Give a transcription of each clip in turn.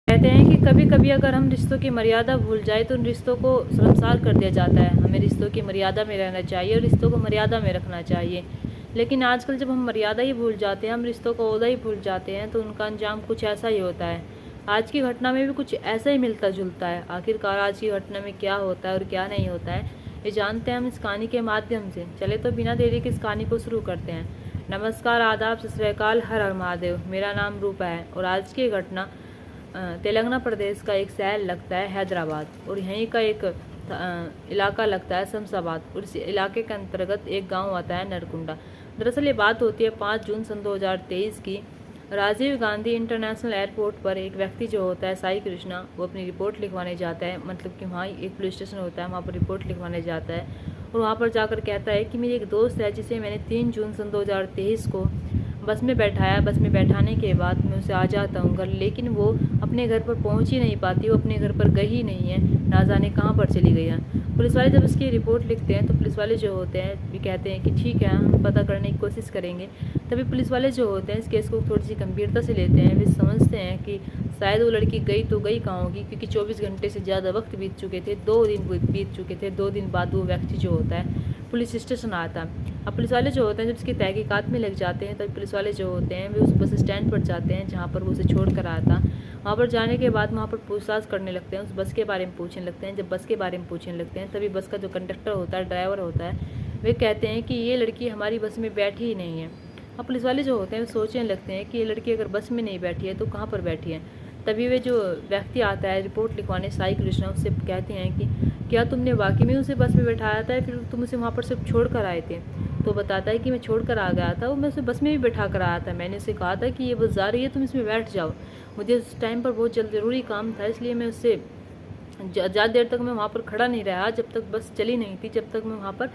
कहते हैं कि कभी कभी अगर हम रिश्तों की मर्यादा भूल जाए तो उन रिश्तों को शर्मसार कर दिया जाता है। हमें रिश्तों की मर्यादा में रहना चाहिए और रिश्तों को मर्यादा में रखना चाहिए। लेकिन आजकल जब हम मर्यादा ही भूल जाते हैं, हम रिश्तों को ओहदा ही भूल जाते हैं, तो उनका अंजाम कुछ ऐसा ही होता है। आज की घटना में भी कुछ ऐसा ही मिलता जुलता है। आखिरकार आज की घटना में क्या होता है और क्या नहीं होता है, ये जानते हैं हम इस कहानी के माध्यम से। चले तो बिना देरी के इस कहानी को शुरू करते हैं। नमस्कार, आदाब, सत श्री अकाल, हर हर महादेव। मेरा नाम रूपा है और आज की घटना तेलंगाना प्रदेश का एक शहर लगता है हैदराबाद, और यहीं का एक इलाका लगता है शमशाबाद, और इस इलाके के अंतर्गत एक गांव आता है नरकुंडा। दरअसल ये बात होती है 5 जून सन 2023 की। राजीव गांधी इंटरनेशनल एयरपोर्ट पर एक व्यक्ति जो होता है साई कृष्णा, वो अपनी रिपोर्ट लिखवाने जाता है। मतलब कि वहाँ एक पुलिस स्टेशन होता है, वहाँ पर रिपोर्ट लिखवाने जाता है और वहाँ पर जाकर कहता है कि मेरी एक दोस्त है जिसे मैंने 3 जून सन 2023 को बस में बैठाया। बस में बैठाने के बाद मैं उसे आ जाता हूँ घर, लेकिन वो अपने घर पर पहुँच ही नहीं पाती, वो अपने घर पर गई ही नहीं है, ना जाने कहाँ पर चली गई है। पुलिस वाले जब इसकी रिपोर्ट लिखते हैं तो पुलिस वाले जो होते हैं भी कहते हैं कि ठीक है, हम पता करने की कोशिश करेंगे। तभी पुलिस वाले जो होते हैं इस केस को थोड़ी सी गंभीरता से लेते हैं। वे समझते हैं कि शायद वो लड़की गई तो गई कहाँ होगी, क्योंकि 24 घंटे से ज़्यादा वक्त बीत चुके थे, 2 दिन बीत चुके थे। 2 दिन बाद वो व्यक्ति जो होता है पुलिस स्टेशन आता है। अब पुलिस वाले जो होते हैं जब इसकी तहकीकात में लग जाते हैं, तब पुलिस वाले जो होते हैं वे उस बस स्टैंड पर जाते हैं जहाँ पर वो उसे छोड़ कर आया था। वहाँ पर जाने के बाद वहाँ पर पूछताछ करने लगते हैं, उस बस के बारे में पूछने लगते हैं। जब बस के बारे में पूछने लगते हैं तभी बस का जो कंडक्टर होता है, ड्राइवर होता है, वे कहते हैं कि ये लड़की हमारी बस में बैठी ही नहीं है। अब पुलिस वाले जो होते हैं वे सोचने लगते हैं कि ये लड़की अगर बस में नहीं बैठी है तो कहाँ पर बैठी है। तभी वे जो व्यक्ति आता है रिपोर्ट लिखवाने, साई कृष्णा, उससे कहते हैं कि क्या तुमने वाकई में उसे बस में बैठाया था या फिर तुम उसे वहाँ पर सिर्फ छोड़ कर आए थे। तो बताता है कि मैं छोड़ कर आ गया था, वो मैं उसे बस में भी बैठा कर आया था। मैंने उसे कहा था कि ये बस जा रही है, तुम इसमें बैठ जाओ। मुझे उस टाइम पर बहुत ज़रूरी काम था, इसलिए मैं उससे ज़्यादा देर तक मैं वहाँ पर खड़ा नहीं रहा, जब तक बस चली नहीं थी, जब तक मैं वहाँ पर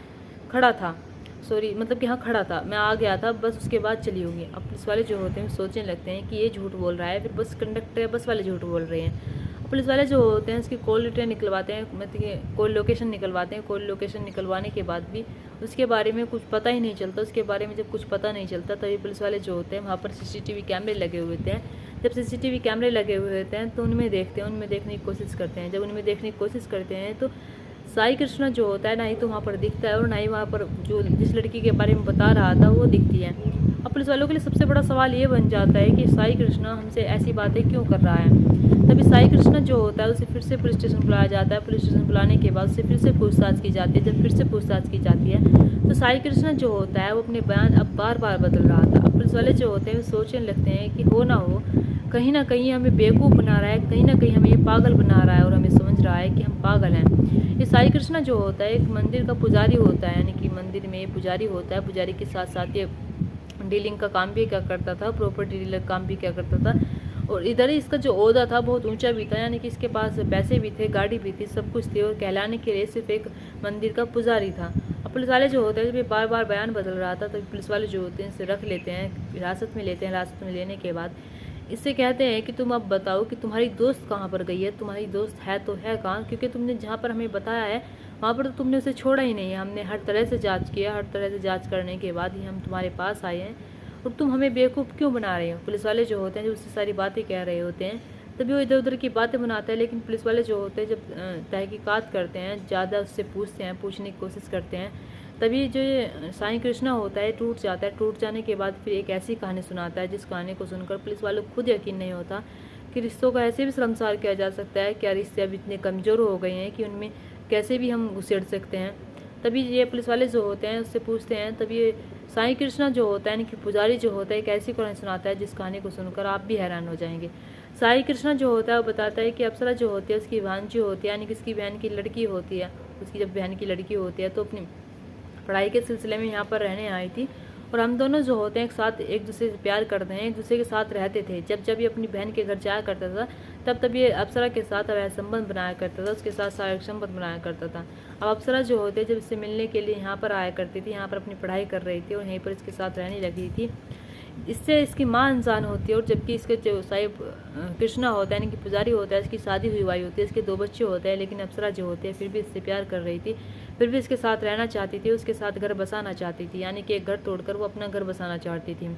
खड़ा था। सॉरी, मतलब कि हाँ, खड़ा था, मैं आ गया था, बस उसके बाद चली होगी। अब पुलिस वाले जो होते हैं सोचने लगते हैं कि ये झूठ बोल रहा है, फिर बस कंडक्टर या बस वाले झूठ बोल रहे हैं। पुलिस वाले जो होते हैं इसकी कॉल डिटेल निकलवाते हैं, मतलब कि कॉल लोकेशन निकलवाते हैं। कॉल लोकेशन निकलवाने के बाद भी उसके बारे में कुछ पता ही नहीं चलता। उसके बारे में जब कुछ पता नहीं चलता तभी पुलिस वाले जो होते हैं वहाँ पर सीसीटीवी कैमरे लगे हुए होते हैं। जब सीसीटीवी कैमरे लगे हुए होते हैं तो उनमें देखते हैं, उनमें देखने की कोशिश करते हैं। जब उनमें देखने की कोशिश करते हैं तो साई कृष्णा जो होता है ना ही तो वहाँ पर दिखता है और ना ही वहाँ पर जो जिस लड़की के बारे में बता रहा था वो दिखती है। अब पुलिस वालों के लिए सबसे बड़ा सवाल ये बन जाता है कि साई कृष्णा हमसे ऐसी बातें क्यों कर रहा है। तभी साई कृष्णा जो होता है उसे फिर से पुलिस स्टेशन बुलाया जाता है। पुलिस स्टेशन बुलाने के बाद उसे फिर से पूछताछ की जाती है। जब फिर से पूछताछ की जाती है तो साई कृष्णा जो होता है वो अपने बयान अब बार बार बदल रहा था। अब पुलिस वाले जो होते हैं वो सोचने लगते हैं कि हो ना हो, कहीं ना कहीं हमें बेवकूफ़ बना रहा है, कहीं ना कहीं हमें ये पागल बना रहा है और हमें समझ रहा है कि हम पागल हैं। ये साई कृष्णा जो होता है एक मंदिर का पुजारी होता है, यानी कि मंदिर में पुजारी होता है। पुजारी के साथ साथ ये डीलिंग का काम भी क्या करता था, प्रॉपर्टी डीलर काम भी क्या करता था, और इधर ही इसका जो ओहदा था बहुत ऊंचा भी था, यानी कि इसके पास पैसे भी थे, गाड़ी भी थी, सब कुछ थे, और कहलाने के लिए सिर्फ एक मंदिर का पुजारी था। अब पुलिस वाले जो होते हैं जब ये बार बार बयान बदल रहा था तो पुलिस वाले जो होते हैं इसे रख लेते हैं, हिरासत में लेते हैं। हिरासत में लेने के बाद इससे कहते हैं कि तुम अब बताओ कि तुम्हारी दोस्त कहाँ पर गई है, तुम्हारी दोस्त है तो है कहाँ, क्योंकि तुमने जहाँ पर हमें बताया है वहाँ पर तो तुमने उसे छोड़ा ही नहीं है। हमने हर तरह से जांच किया, हर तरह से जांच करने के बाद ही हम तुम्हारे पास आए हैं, और तुम हमें बेवकूफ़ क्यों बना रहे हो। पुलिस वाले जो होते हैं जो उससे सारी बातें कह रहे होते हैं, तभी वो इधर उधर की बातें बनाता है। लेकिन पुलिस वाले जो होते हैं जब तहकीकात करते हैं, ज़्यादा उससे पूछते हैं, पूछने की कोशिश करते हैं, तभी जो ये साई कृष्णा होता है टूट जाता है। टूट जाने के बाद फिर एक ऐसी कहानी सुनाता है जिस कहानी को सुनकर पुलिस वालों को खुद यकीन नहीं होता कि रिश्तों का ऐसे भी शर्मसार किया जा सकता है। क्या रिश्ते अब इतने कमज़ोर हो गए हैं कि उनमें कैसे भी हम घुसेड़ सकते हैं। तभी ये पुलिस वाले जो होते हैं उससे पूछते हैं, तभी ये साई कृष्णा जो होता है, यानी कि पुजारी जो होता है, एक ऐसी कहानी सुनाता है जिस कहानी को सुनकर आप भी हैरान हो जाएंगे। साई कृष्णा जो होता है वो बताता है कि अप्सरा जो होती है उसकी भांजी होती है, यानी कि उसकी बहन की लड़की होती है। उसकी जब बहन की लड़की होती है तो अपनी पढ़ाई के सिलसिले में यहाँ पर रहने आई थी, और हम दोनों जो होते हैं एक साथ एक दूसरे से प्यार करते हैं, एक दूसरे के साथ रहते थे। जब जब ये अपनी बहन के घर जाया करता था तब तब ये अप्सरा के साथ अवैध संबंध बनाया करता था, उसके साथ शारीरिक संबंध बनाया करता था। अब अप्सरा जो होते हैं जब इससे मिलने के लिए यहाँ पर आया करती थी, यहाँ पर अपनी पढ़ाई कर रही थी और यहीं पर इसके साथ रहने लगी थी। इससे इसकी माँ इंसान होती है, और जबकि इसके जो साहिब कृष्णा होता है, यानी कि पुजारी होता है, इसकी शादी हुई हुई होती है, इसके 2 बच्चे होते हैं। लेकिन अप्सरा जो होती है फिर भी इससे प्यार कर रही थी, फिर भी इसके साथ रहना चाहती थी, उसके साथ घर बसाना चाहती थी, यानी कि एक घर तोड़कर वो अपना घर बसाना चाहती थी।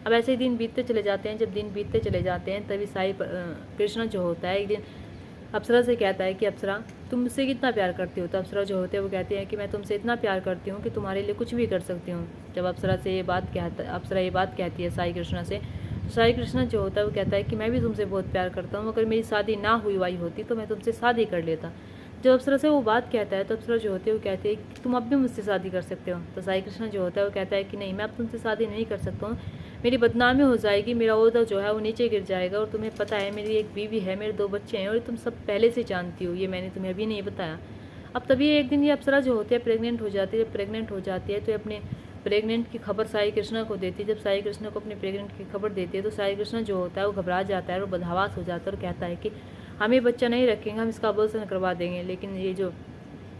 अब ऐसे ही दिन बीतते चले जाते हैं। जब दिन बीतते चले जाते हैं तभी साई कृष्ण जो होता है एक दिन अप्सरा से कहता है कि अप्सरा तुम मुझसे कितना प्यार करती हो। तो अप्सरा जो होते हैं वो कहती है कि मैं तुमसे इतना प्यार करती हूँ कि तुम्हारे लिए कुछ भी कर सकती हूँ। जब अप्सरा ये बात कहती है साई कृष्ण से, तो साई कृष्ण जो होता है वो कहता है कि मैं भी तुमसे बहुत प्यार करता हूँ, अगर मेरी शादी ना हुई होती तो मैं तुमसे शादी कर लेता। जब अप्सरा से वो बात कहता है तो अप्सरा जो होती है वो कहती है कि तुम अब भी मुझसे शादी कर सकते हो। तो साई कृष्ण जो होता है वो कहता है कि नहीं, मैं अब तुमसे शादी नहीं कर सकता हूँ, मेरी बदनामी हो जाएगी, मेरा ओहदा जो है वो नीचे गिर जाएगा। और तुम्हें पता है मेरी एक बीवी है, मेरे 2 बच्चे हैं और तुम सब पहले से जानती हो, ये मैंने तुम्हें अभी नहीं बताया। अब तभी एक दिन ये अप्सरा जो होती है प्रेग्नेंट हो जाती है। जब प्रेग्नेंट हो जाती है तो अपने प्रेग्नेंट की खबर साई कृष्ण को देती है। जब साई कृष्ण को अपने प्रेग्नेंट की खबर देती है तो साई कृष्ण जो होता है वो घबरा जाता है और बदहवास हो जाता है और कहता है कि हम ये बच्चा नहीं रखेंगे, हम इसका अबॉर्शन करवा देंगे। लेकिन ये जो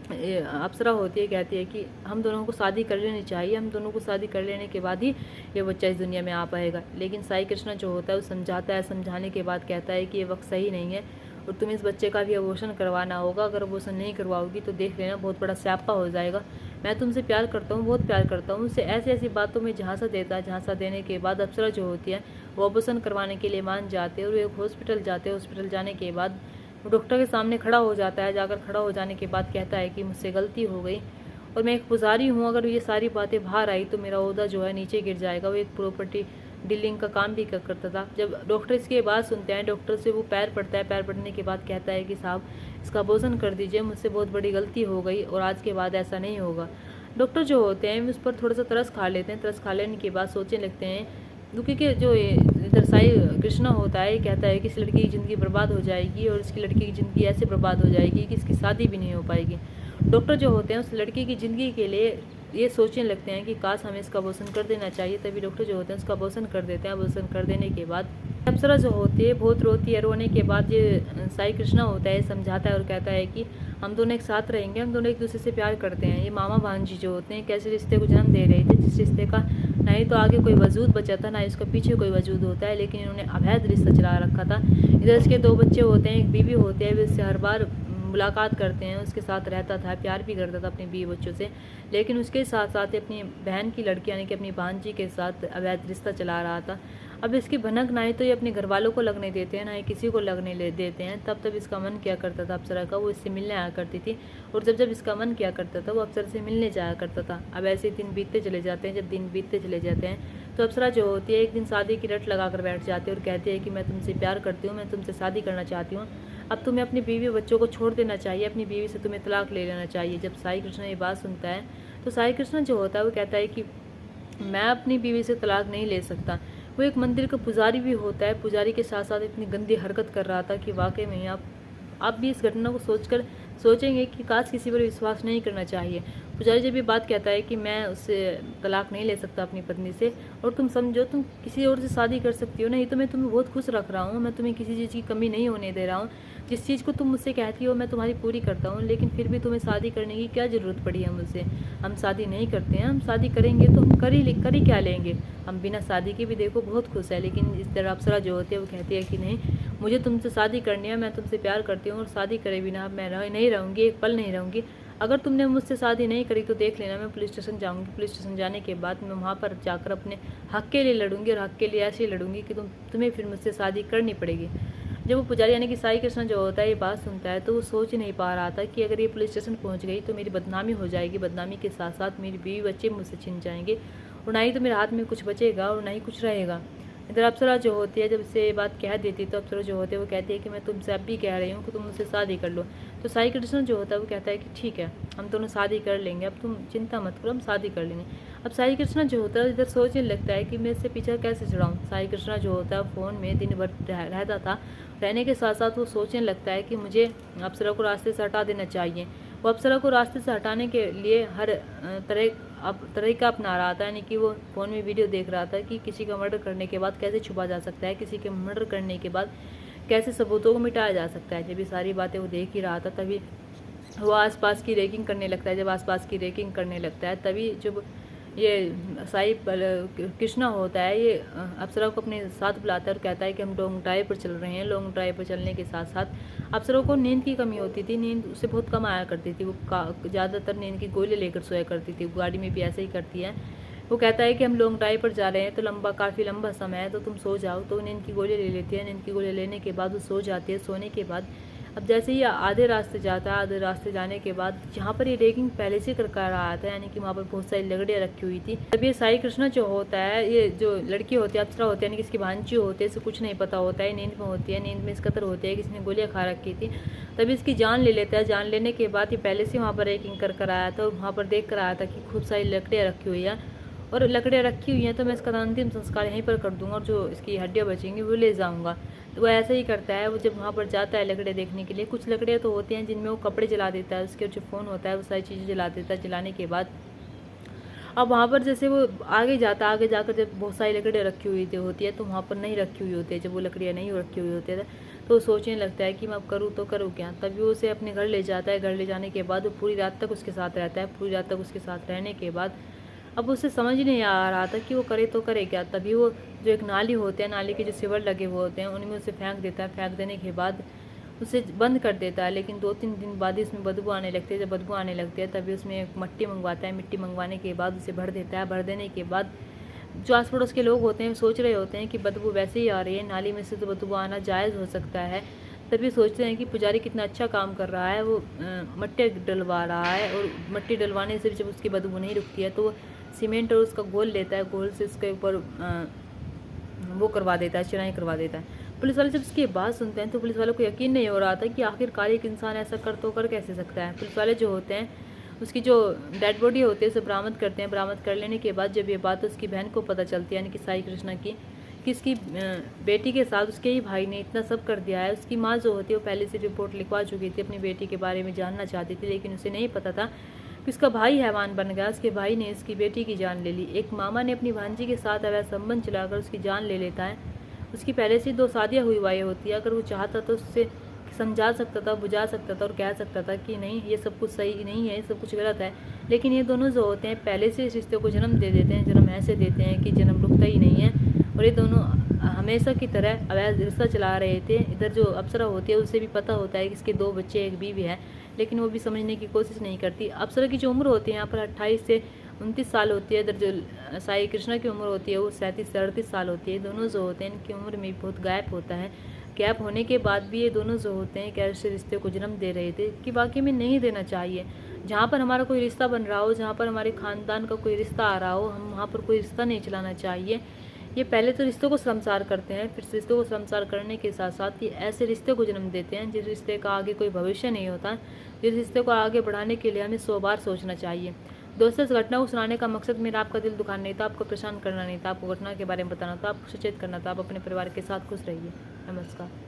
अप्सरा होती है कहती है कि हम दोनों को शादी कर लेनी चाहिए, हम दोनों को शादी कर लेने के बाद ही ये बच्चा इस दुनिया में आ पाएगा। लेकिन साई कृष्ण जो होता है वो समझाता है, समझाने के बाद कहता है कि ये वक्त सही नहीं है और तुम्हें इस बच्चे का भी अबॉर्शन करवाना होगा, अगर अबॉर्शन नहीं करवाओगी तो देख लेना बहुत बड़ा स्यापा हो जाएगा। मैं तुमसे प्यार करता हूँ, बहुत प्यार करता हूँ। उससे ऐसी ऐसी बातों में झांसा देता है। झांसा देने के बाद अप्सरा जो होती है वो अबॉर्शन करवाने के लिए मान जाते हैं और एक हॉस्पिटल जाते हैं। हॉस्पिटल जाने के बाद वो डॉक्टर के सामने खड़ा हो जाता है। जाकर खड़ा हो जाने के बाद कहता है कि मुझसे गलती हो गई और मैं एक पुजारी हूँ, अगर ये सारी बातें बाहर आई तो मेरा ओहदा जो है नीचे गिर जाएगा। वो एक प्रॉपर्टी डीलिंग का काम भी करता था। जब डॉक्टर इसकी बात सुनते हैं, डॉक्टर से वो पैर पड़ता है। पैर पड़ने के बाद कहता है कि साहब इसका अबॉर्शन कर दीजिए, मुझसे बहुत बड़ी गलती हो गई और आज के बाद ऐसा नहीं होगा। डॉक्टर जो होते हैं उस पर थोड़ा सा तरस खा लेते हैं। तरस खा लेने के बाद सोचने लगते हैं, क्योंकि जो इधर साई कृष्ण होता है कहता है कि इस लड़की की ज़िंदगी बर्बाद हो जाएगी और इसकी लड़की की ज़िंदगी ऐसे बर्बाद हो जाएगी कि इसकी शादी भी नहीं हो पाएगी। डॉक्टर जो होते हैं उस लड़की की ज़िंदगी के लिए ये सोचने लगते हैं कि काश हमें इसका अबॉर्शन कर देना चाहिए। तभी डॉक्टर जो होते हैं उसका अबॉर्शन कर देते हैं। अबॉर्शन कर देने के बाद अप्सरा जो होती है बहुत रोती है। रोने के बाद ये साई कृष्णा होता है समझाता है और कहता है कि हम दोनों एक साथ रहेंगे, हम दोनों एक दूसरे से प्यार करते हैं। ये मामा भांजी जो होते हैं कैसे रिश्ते को जन्म दे रहे थे, जिस रिश्ते का ना ही तो आगे कोई वजूद बचा था ना इसका पीछे कोई वजूद होता है, लेकिन इन्होंने अवैध रिश्ता चला रखा था। इधर इसके 2 बच्चे होते हैं, एक बीवी होती है, वे इससे हर बार मुलाकात करते हैं, उसके साथ रहता था, प्यार भी करता था अपने बीवी बच्चों से। लेकिन उसके साथ साथ अपनी बहन की लड़की यानी कि अपनी भांजी के साथ अवैध रिश्ता चला रहा था। अब इसकी भनक ना ही तो ये अपने घर वालों को लगने देते हैं, ना ही किसी को लगने देते हैं। तब इसका मन किया करता था अप्सरा का, वो इससे मिलने आया करती थी और जब इसका मन किया करता था वो अप्सरा से मिलने जाया करता था। अब ऐसे दिन बीतते चले जाते हैं। जब दिन बीतते चले जाते हैं तो अप्सरा जो होती है एक दिन शादी की रट लगा कर बैठ जाती है और कहती है कि मैं तुमसे प्यार करती हूँ, मैं तुमसे शादी करना चाहती हूँ। अब तुम्हें अपनी बीवी बच्चों को छोड़ देना चाहिए, अपनी बीवी से तुम्हें तलाक ले लेना चाहिए। जब साई कृष्ण ये बात सुनता है तो साई कृष्ण जो होता है वो कहता है कि मैं अपनी बीवी से तलाक नहीं ले सकता। वो एक मंदिर का पुजारी भी होता है, पुजारी के साथ साथ इतनी गंदी हरकत कर रहा था कि वाकई में आप भी इस घटना को सोचकर सोचेंगे कि काश किसी पर विश्वास नहीं करना चाहिए। पुजारी जब ये बात कहता है कि मैं उससे तलाक नहीं ले सकता अपनी पत्नी से और तुम समझो तुम किसी और से शादी कर सकती हो, नहीं तो मैं तुम्हें बहुत खुश रख रहा हूँ, मैं तुम्हें किसी चीज़ की कमी नहीं होने दे रहा हूँ, जिस चीज़ को तुम मुझसे कहती हो मैं तुम्हारी पूरी करता हूँ, लेकिन फिर भी तुम्हें शादी करने की क्या ज़रूरत पड़ी है मुझसे। हम शादी नहीं करते हैं, हम शादी करेंगे तो हम कर ही क्या लेंगे, हम बिना शादी के भी देखो बहुत खुश है। लेकिन इस तरह अप्सरा जो होती है वो कहती है कि नहीं, मुझे तुमसे शादी करनी है, मैं तुमसे प्यार करती हूँ और शादी करे बिना मैं नहीं रहूँगी, एक पल नहीं रहूँगी। अगर तुमने मुझसे शादी नहीं करी तो देख लेना, मैं पुलिस स्टेशन जाऊँगी, पुलिस स्टेशन जाने के बाद मैं वहाँ पर जाकर अपने हक़ के लिए लड़ूंगी और हक़ के लिए ऐसे लड़ूंगी कि तुम्हें फिर मुझसे शादी करनी पड़ेगी। जब वो पुजारी यानी कि साई कृष्ण जो होता है ये बात सुनता है तो वो सोच नहीं पा रहा था कि अगर ये पुलिस स्टेशन पहुँच गई तो मेरी बदनामी हो जाएगी, बदनामी के साथ साथ मेरी बीवी बच्चे मुझसे छिन जाएंगे और ना ही तो मेरे हाथ में कुछ बचेगा और ना ही कुछ रहेगा। इधर अप्सरा जो होती है जब इससे ये बात कह देती तो अप्सरा जो होते हैं वो कहती है कि मैं तुमसे अब भी कह रही हूँ कि तुम मुझसे शादी कर लो। तो साई कृष्ण जो होता है वो कहता है कि ठीक है, हम दोनों शादी कर लेंगे, अब तुम चिंता मत करो, हम शादी कर लेंगे। अब साई कृष्ण जो होता है इधर सोचने लगता है कि मैं इससे पीछा कैसे छुड़ाऊँ। साई कृष्ण जो होता है फ़ोन में दिन भर रहता था, रहने के साथ साथ वो सोचने लगता है कि मुझे अप्सरा को रास्ते से हटा देना चाहिए। वो अप्सरा को रास्ते से हटाने के लिए हर तरीका अपना रहा था, यानी कि वो फ़ोन में वीडियो देख रहा था कि किसी का मर्डर करने के बाद कैसे छुपा जा सकता है, किसी के मर्डर करने के बाद कैसे सबूतों को मिटाया जा सकता है। जब ये सारी बातें वो देख ही रहा था तभी वो आसपास की रेकिंग करने लगता है। जब आसपास की रेकिंग करने लगता है तभी जब ये साई कृष्णा होता है ये अप्सरा को अपने साथ बुलाता है और कहता है कि हम लॉन्ग ड्राइव पर चल रहे हैं। लॉन्ग ड्राइव पर चलने के साथ साथ अप्सरा को नींद की कमी होती थी, नींद उससे बहुत कम आया करती थी, वो ज़्यादातर नींद की गोली लेकर सोया करती थी। गाड़ी में भी ऐसे ही करती है, वो कहता है कि हम लॉन्ग ड्राइव पर जा रहे हैं, तो काफ़ी लंबा समय है, तो तुम सो जाओ। तो नींद की गोली ले लेती है। नींद की गोली लेने के बाद वो सो जाती है। सोने के बाद अब जैसे ही आधे रास्ते जाता है, आधे रास्ते जाने के बाद जहाँ पर ये रेगिंग पहले से कर रहा था, यानी कि वहाँ पर बहुत सारी लकड़ियाँ रखी हुई थी। तब ये साई कृष्णा जो होता है, ये जो लड़की होती है, अप्सरा होती है, यानी कि इसकी भांजी होती है, इसे कुछ नहीं पता होता है, नींद में होती है। नींद में इस कदर होती है कि इसने गोलियाँ खा रखी थी। तभी इसकी जान ले लेता है। जान लेने के बाद ये पहले से वहाँ पर रेगिंग कर आया था, और वहाँ पर देख कर आया था कि खूब सारी लकड़ियाँ रखी हुई हैं, और लकड़ियाँ रखी हुई हैं, तो मैं इसका अंतिम संस्कार यहीं पर कर दूंगा, और जो इसकी हड्डियाँ बचेंगी वो ले जाऊंगा। तो वो ऐसा ही करता है। वो जब वहाँ पर जाता है लकड़ियाँ देखने के लिए, कुछ लकड़ियाँ तो होती हैं जिनमें वो कपड़े जला देता है, उसके जो फ़ोन होता है वो सारी चीज़ें जला देता है। जलाने के बाद अब वहाँ पर जैसे वो आगे जाता है, आगे जाकर जब बहुत सारी लकड़ियाँ रखी हुई होती है, तो वहाँ पर नहीं रखी हुई होती है। जब वो लकड़ियाँ नहीं रखी हुई होती है, तो वो सोचने लगता है कि मैं अब करूँ तो करूँ क्या। तभी वो उसे अपने घर ले जाता है। घर ले जाने के बाद वो पूरी रात तक उसके साथ रहता है। पूरी रात तक उसके साथ रहने के बाद अब उसे समझ नहीं आ रहा था कि वो करे तो करे क्या। तभी वो जो एक नाली होते हैं, नाली के जो सिवर लगे हुए होते हैं, उनमें उसे फेंक देता है। फेंक देने के बाद उसे बंद कर देता है। लेकिन 2-3 दिन बाद ही उसमें बदबू आने लगती है। जब बदबू आने लगती है, तभी उसमें एक मिट्टी मंगवाता है। मिट्टी मंगवाने के बाद उसे भर देता है। भर देने के बाद जो आस पड़ोस के लोग होते हैं सोच रहे होते हैं कि बदबू वैसे ही आ रही है, नाली में से तो बदबू आना जायज़ हो सकता है। तभी सोचते हैं कि पुजारी कितना अच्छा काम कर रहा है, वो मिट्टी डलवा रहा है, और मिट्टी डलवाने से जब उसकी बदबू नहीं रुकती है, तो वो सीमेंट और उसका घोल लेता है। घोल से उसके ऊपर वो करवा देता है, चिनाई करवा देता है। पुलिस वाले जब इसकी बात सुनते हैं, तो पुलिस वालों को यकीन नहीं हो रहा था कि आखिरकार एक इंसान ऐसा कर कैसे सकता है। पुलिस वाले जो होते हैं, उसकी जो डेड बॉडी होती है उसे बरामद करते हैं। बरामद कर लेने के बाद जब ये बात उसकी बहन को पता चलती है, यानी कि साई कृष्णा की, कि इसकी बेटी के साथ उसके ही भाई ने इतना सब कर दिया है। उसकी माँ जो होती है वो पहले से रिपोर्ट लिखवा चुकी थी, अपनी बेटी के बारे में जानना चाहती थी, लेकिन उसे नहीं पता था कि उसका भाई हैवान बन गया। उसके भाई ने उसकी बेटी की जान ले ली। एक मामा ने अपनी भांजी के साथ अवैध संबंध चलाकर उसकी जान ले लेता है। उसकी पहले से 2 शादियाँ हुई वाई होती है। अगर वो चाहता तो उससे समझा सकता था, बुझा सकता था, और कह सकता था कि नहीं, ये सब कुछ सही नहीं है, ये सब कुछ गलत है। लेकिन ये दोनों जो होते हैं पहले से इस रिश्ते को जन्म दे देते हैं। जन्म ऐसे देते हैं कि जन्म रुकता ही नहीं है। और ये दोनों हमेशा की तरह अवैध रिश्ता चला रहे थे। इधर जो अप्सरा होती है उसे भी पता होता है कि इसके 2 बच्चे, एक बीवी है, लेकिन वो भी समझने की कोशिश नहीं करती। अप्सरा की जो उम्र होती है यहाँ पर 28 से 29 साल होती है। इधर जो साई कृष्णा की उम्र होती है वो 37 से 38 साल होती है। दोनों जो होते हैं इनकी उम्र में बहुत गैप होता है। गैप होने के बाद भी ये दोनों जो होते हैं कैसे रिश्ते को जन्म दे रहे थे, कि वाकई में नहीं देना चाहिए। जहाँ पर हमारा कोई रिश्ता बन रहा हो, जहाँ पर हमारे ख़ानदान का कोई रिश्ता आ रहा हो, हम वहाँ पर कोई रिश्ता नहीं चलाना चाहिए। ये पहले तो रिश्तों को शर्मसार करते हैं, फिर रिश्तों को शर्मसार करने के साथ साथ ये ऐसे रिश्ते को जन्म देते हैं जिस रिश्ते का आगे कोई भविष्य नहीं होता। जिस रिश्ते को आगे बढ़ाने के लिए हमें 100 बार सोचना चाहिए। दोस्तों, इस घटना को सुनाने का मकसद मेरा आपका दिल दुखाना नहीं था, आपको परेशान करना नहीं था, आपको घटना के बारे में बताना था, आपको सचेत करना था। आप अपने परिवार के साथ खुश रहिए। नमस्कार।